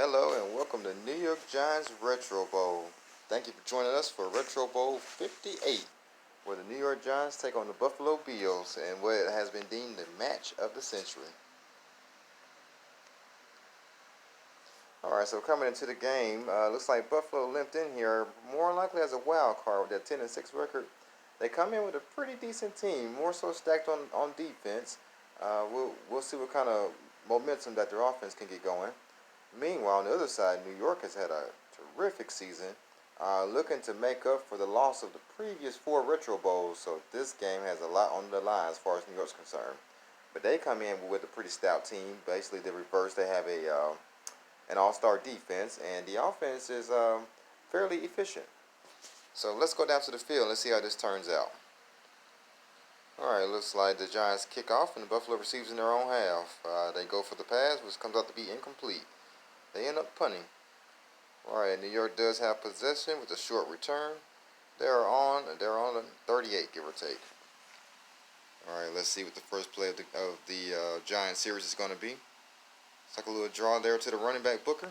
Hello and welcome to New York Giants Retro Bowl. Thank you for joining us for Retro Bowl 58, where the New York Giants take on the Buffalo Bills and what has been deemed the match of the century. Alright, so coming into the game, looks like Buffalo limped in here more likely as a wild card with that 10-6 record. They come in with a pretty decent team, more so stacked on defense. We'll see what kind of momentum that their offense can get going. Meanwhile, on the other side, New York has had a terrific season, looking to make up for the loss of the previous 4 Retro Bowls. So this game has a lot on the line as far as New York's concerned. But they come in with a pretty stout team. Basically, the reverse. They have an all-star defense, and the offense is fairly efficient. So let's go down to the field. Let's see how this turns out. All right, looks like the Giants kick off, and the Buffalo receives in their own half. They go for the pass, which comes out to be incomplete. They end up punting. Alright, New York does have possession with a short return. They're on 38, give or take. Alright, let's see what the first play of the Giants series is going to be. It's like a little draw there to the running back Booker.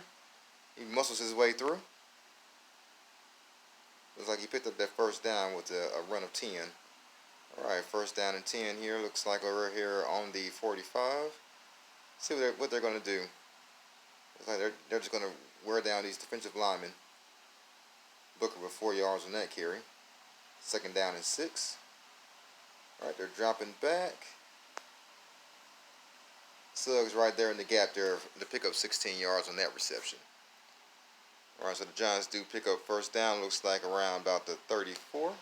He muscles his way through. Looks like he picked up that first down with a run of 10. Alright, first down and 10 here. Looks like over here on the 45. See what they're going to do. It's like they're just going to wear down these defensive linemen. Booker with 4 yards on that carry. Second down and 6. Alright, they're dropping back. Suggs right there in the gap there to pick up 16 yards on that reception. Alright, so the Giants do pick up first down. Looks like around about the 34.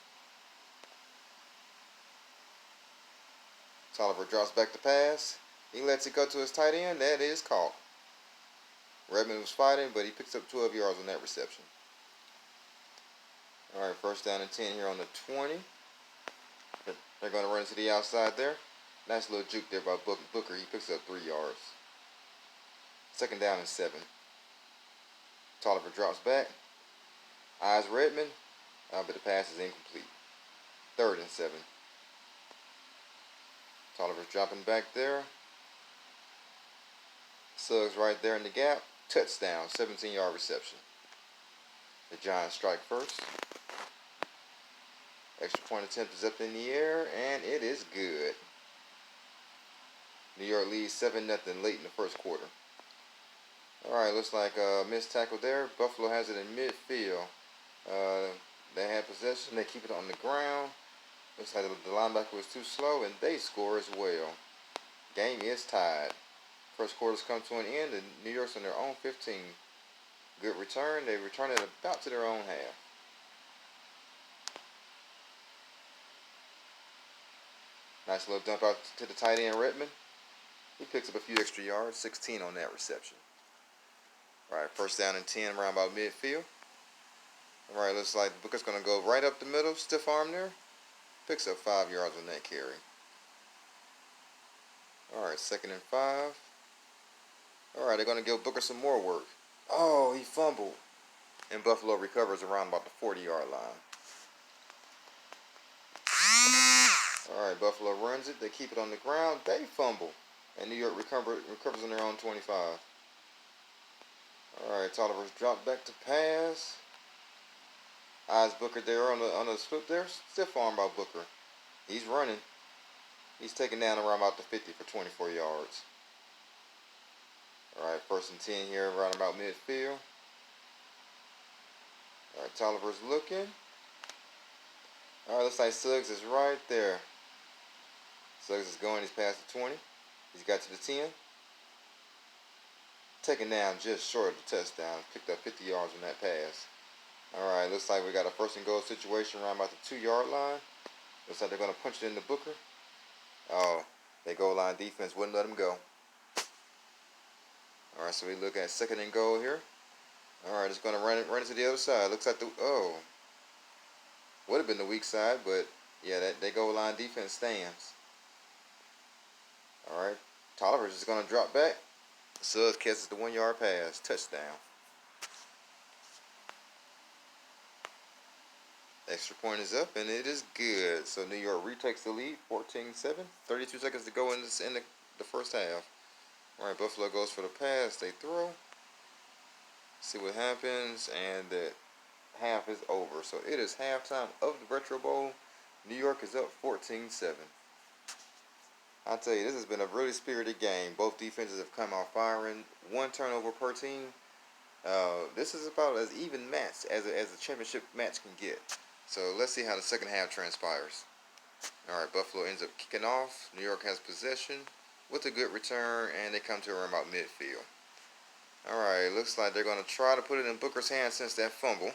Tolliver drops back to pass. He lets it go to his tight end. That is caught. Redmond was fighting, but he picks up 12 yards on that reception. Alright, first down and 10 here on the 20. They're going to run to the outside there. Nice little juke there by Booker. He picks up 3 yards. Second down and 7. Tolliver drops back. Eyes Redmond, but the pass is incomplete. Third and 7. Tolliver's dropping back there. Suggs right there in the gap. Touchdown, 17-yard reception. The Giants strike first. Extra point attempt is up in the air, and it is good. New York leads 7-0 late in the first quarter. Alright, looks like a missed tackle there. Buffalo has it in midfield. They have possession. They keep it on the ground. Looks like the linebacker was too slow, and they score as well. Game is tied. First quarter's come to an end, and New York's on their own 15. Good return. They return it about to their own half. Nice little dump out to the tight end, Redmond. He picks up a few extra yards, 16 on that reception. All right, first down and 10 around about midfield. All right, looks like Booker's going to go right up the middle, stiff arm there. Picks up 5 yards on that carry. All right, second and 5. All right, they're going to give Booker some more work. Oh, he fumbled. And Buffalo recovers around about the 40-yard line. All right, Buffalo runs it. They keep it on the ground. They fumble. And New York recovers on their own 25. All right, Tolliver's dropped back to pass. Eyes Booker there on the slip there. Stiff arm by Booker. He's running. He's taken down around about the 50 for 24 yards. All right, first and 10 here around about midfield. All right, Tolliver's looking. All right, looks like Suggs is right there. Suggs is going. He's past the 20. He's got to the 10. Taken down just short of the touchdown. Picked up 50 yards on that pass. All right, looks like we got a first and goal situation around about the 2-yard line. Looks like they're going to punch it into Booker. Oh, their goal line defense wouldn't let him go. All right, so we look at second and goal here. All right, it's going to run it to the other side. Looks like would have been the weak side, but yeah, that goal line defense stands. All right, Tolliver's just going to drop back. Suggs catches the 1-yard pass. Touchdown. Extra point is up, and it is good. So New York retakes the lead, 14-7. 32 seconds to go in the first half. All right, Buffalo goes for the pass. They throw. See what happens, and that half is over. So it is halftime of the Retro Bowl. New York is up 14-7. I'll tell you, this has been a really spirited game. Both defenses have come out firing. One turnover per team. This is about as even matched as a championship match can get. So let's see how the second half transpires. All right, Buffalo ends up kicking off. New York has possession with a good return, and they come to around about midfield. All right, looks like they're going to try to put it in Booker's hands since that fumble.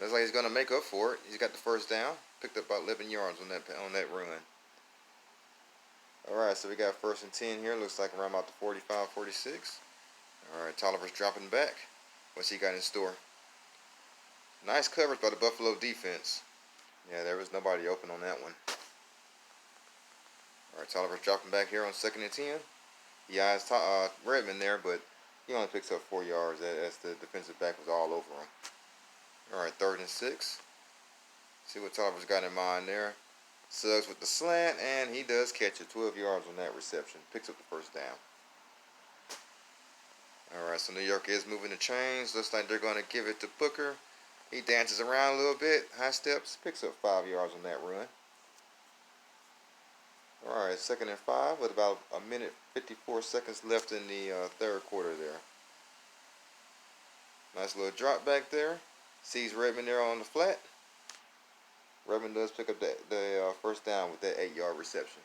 Looks like he's going to make up for it. He's got the first down. Picked up about 11 yards on that run. All right, so we got first and 10 here. Looks like around about the 45, 46. All right, Tolliver's dropping back. What's he got in store? Nice coverage by the Buffalo defense. Yeah, there was nobody open on that one. All right, Tolliver's dropping back here on second and 10. He eyes Redmond there, but he only picks up 4 yards as the defensive back was all over him. All right, third and 6. See what Tolliver's got in mind there. Suggs with the slant, and he does catch it. 12 yards on that reception. Picks up the first down. All right, so New York is moving the chains. Looks like they're going to give it to Booker. He dances around a little bit. High steps. Picks up 5 yards on that run. All right, second and 5 with about a minute 54 seconds left in the third quarter there. Nice little drop back there. Sees Redmond there on the flat. Redmond does pick up the first down with that 8-yard reception.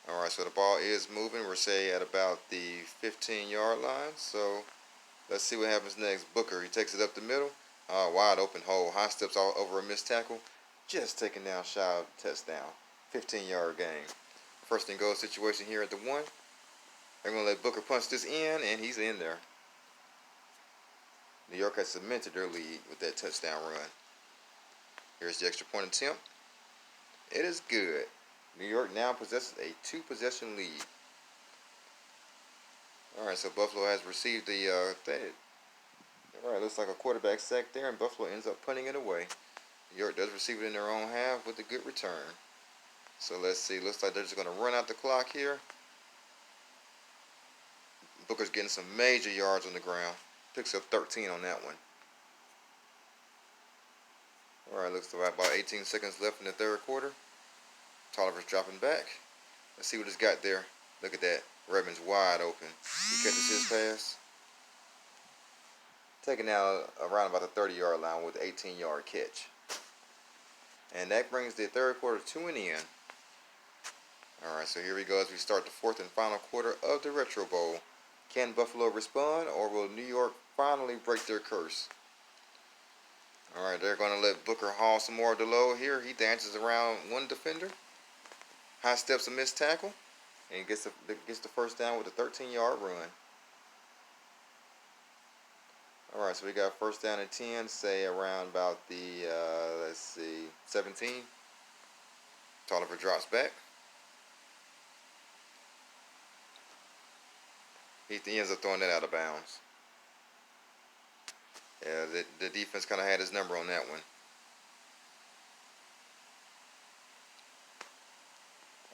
All right, so the ball is moving. We're say at about the 15-yard line. So let's see what happens next. Booker, he takes it up the middle. Wide open hole. High steps all over a missed tackle. Just taken down shy of the touchdown. 15-yard gain. First and goal situation here at the 1. They're going to let Booker punch this in, and he's in there. New York has cemented their lead with that touchdown run. Here's the extra point attempt. It is good. New York now possesses a 2-possession lead. All right, so Buffalo has received the all right, looks like a quarterback sack there, and Buffalo ends up punting it away. New York does receive it in their own half with a good return. So let's see. Looks like they're just going to run out the clock here. Booker's getting some major yards on the ground. Picks up 13 on that one. All right, looks like about 18 seconds left in the third quarter. Tolliver's dropping back. Let's see what he's got there. Look at that. Redmond's wide open. He catches his pass. Taking out around about the 30-yard line with an 18-yard catch. And that brings the third quarter to an end. All right, so here we go as we start the fourth and final quarter of the Retro Bowl. Can Buffalo respond, or will New York finally break their curse? All right, they're going to let Booker haul some more of the load here. He dances around one defender. High steps a missed tackle. And gets the first down with a 13-yard run. All right, so we got first down and 10, say around about the, 17. Tolliver drops back. He ends up throwing that out of bounds. Yeah, the defense kind of had his number on that one.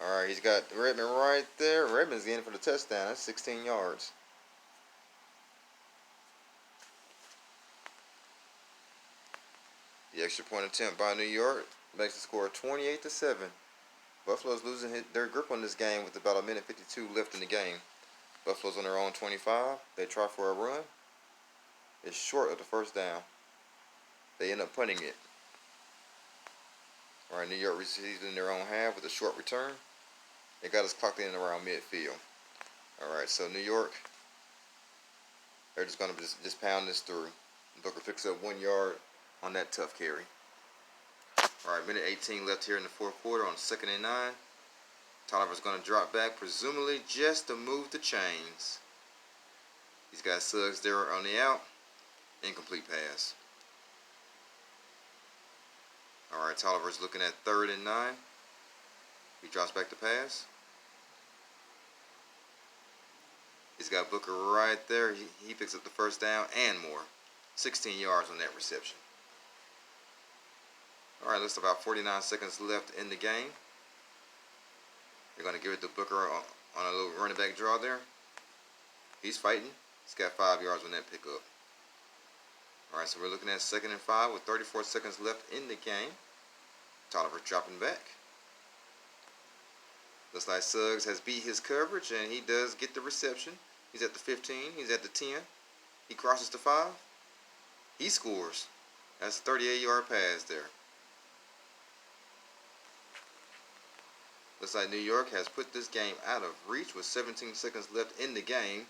All right, he's got Redmond right there. Redmond's getting for the touchdown. That's 16 yards. The extra point attempt by New York makes the score 28-7. Buffalo's losing their grip on this game with about a minute 52 left in the game. Buffalo's on their own 25. They try for a run. It's short of the first down. They end up punting it. All right, New York receives in their own half with a short return. They got us clocked in around midfield. All right, so New York, they're just going to just pound this through. Booker picks up 1 yard on that tough carry. All right, minute 18 left here in the fourth quarter on second and 9. Tolliver's going to drop back, presumably just to move the chains. He's got Suggs there on the out. Incomplete pass. All right, Tolliver's looking at third and 9. He drops back to pass. He's got Booker right there. He picks up the first down and more. 16 yards on that reception. All right, looks about 49 seconds left in the game. They're going to give it to Booker on a little running back draw there. He's fighting. He's got 5 yards on that pickup. All right, so we're looking at 2nd and 5 with 34 seconds left in the game. Tolliver dropping back. Looks like Suggs has beat his coverage, and he does get the reception. He's at the 15. He's at the 10. He crosses the 5. He scores. That's a 38-yard pass there. Looks like New York has put this game out of reach with 17 seconds left in the game.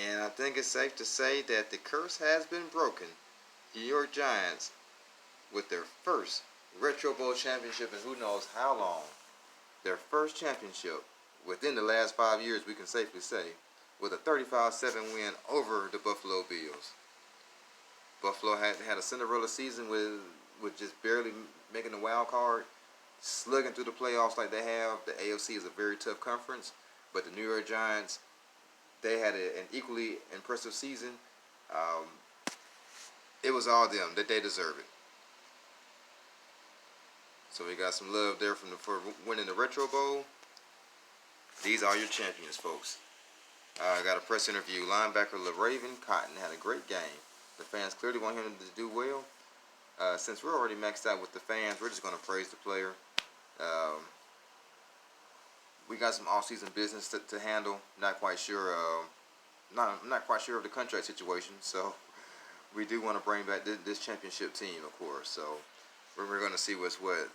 And I think it's safe to say that the curse has been broken. New York Giants, with their first Retro Bowl championship in who knows how long, their first championship within the last 5 years, we can safely say, with a 35-7 win over the Buffalo Bills. Buffalo had a Cinderella season with just barely making the wild card, slugging through the playoffs like they have. The AFC is a very tough conference, but the New York Giants, they had an equally impressive season. It was all them. That they deserve it. So we got some love there for winning the Retro Bowl. These are your champions, folks. I got a press interview. Linebacker LaRaven Cotton had a great game. The fans clearly want him to do well. Since we're already maxed out with the fans, we're just going to praise the player. We got some off-season business to handle. Not quite sure. Not quite sure of the contract situation. So we do want to bring back this championship team, of course. So we're going to see what's what.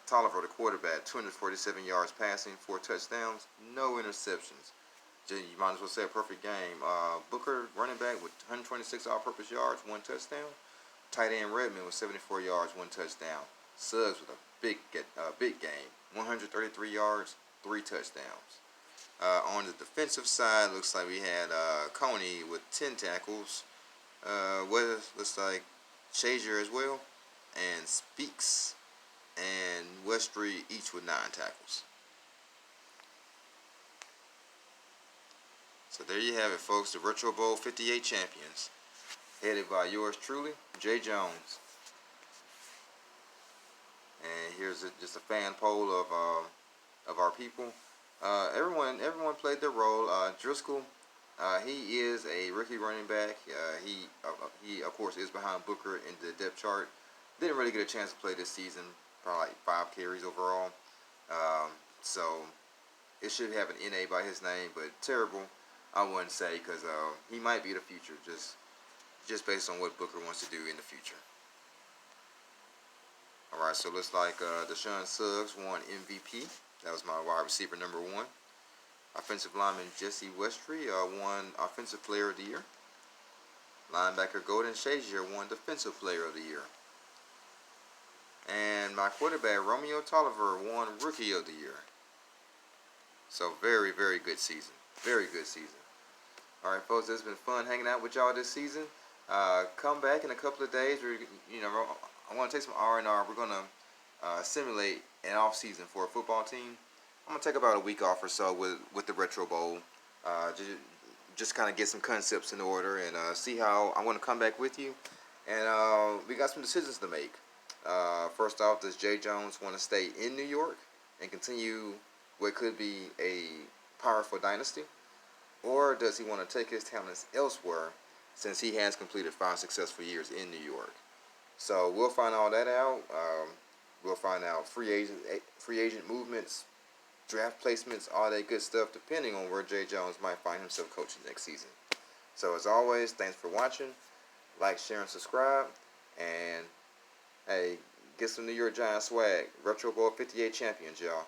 Tolliver, the quarterback, 247 yards passing, 4 touchdowns, no interceptions. You might as well say a perfect game. Booker, running back, with 126 all-purpose yards, 1 touchdown. Tight end Redmond with 74 yards, 1 touchdown. Suggs with a big game, 133 yards, 3 touchdowns. On the defensive side, looks like we had Coney with 10 tackles. Looks like Shazier as well, and Speaks and Westry each with 9 tackles. So there you have it, folks. The Retro Bowl 58 champions, headed by yours truly, Jay Jones. And here's just a fan poll of our people. Everyone played their role. Driscoll, he is a rookie running back. He of course is behind Booker in the depth chart. Didn't really get a chance to play this season. Probably like 5 carries overall. So it should have an NA by his name, but terrible, I wouldn't say, because he might be the future, just based on what Booker wants to do in the future. All right, so it looks like Deshaun Suggs won MVP. That was my wide receiver number 1. Offensive lineman Jesse Westry won Offensive Player of the Year. Linebacker Golden Shazier won Defensive Player of the Year. And my quarterback Romeo Tolliver won Rookie of the Year. So very, very good season. Very good season. All right, folks, it's been fun hanging out with y'all this season. Come back in a couple of days. I want to take some R&R. We're going to simulate an off season for a football team. I'm going to take about a week off or so with the Retro Bowl. Just kind of get some concepts in order and see how I want to come back with you. And we got some decisions to make. First off, does Jay Jones want to stay in New York and continue what could be a powerful dynasty? Or does he want to take his talents elsewhere since he has completed 5 successful years in New York? So we'll find all that out. We'll find out free agent movements, draft placements, all that good stuff, depending on where Jay Jones might find himself coaching next season. So as always, thanks for watching. Like, share, and subscribe. And hey, get some New York Giants swag. Retro Bowl 58 champions, y'all.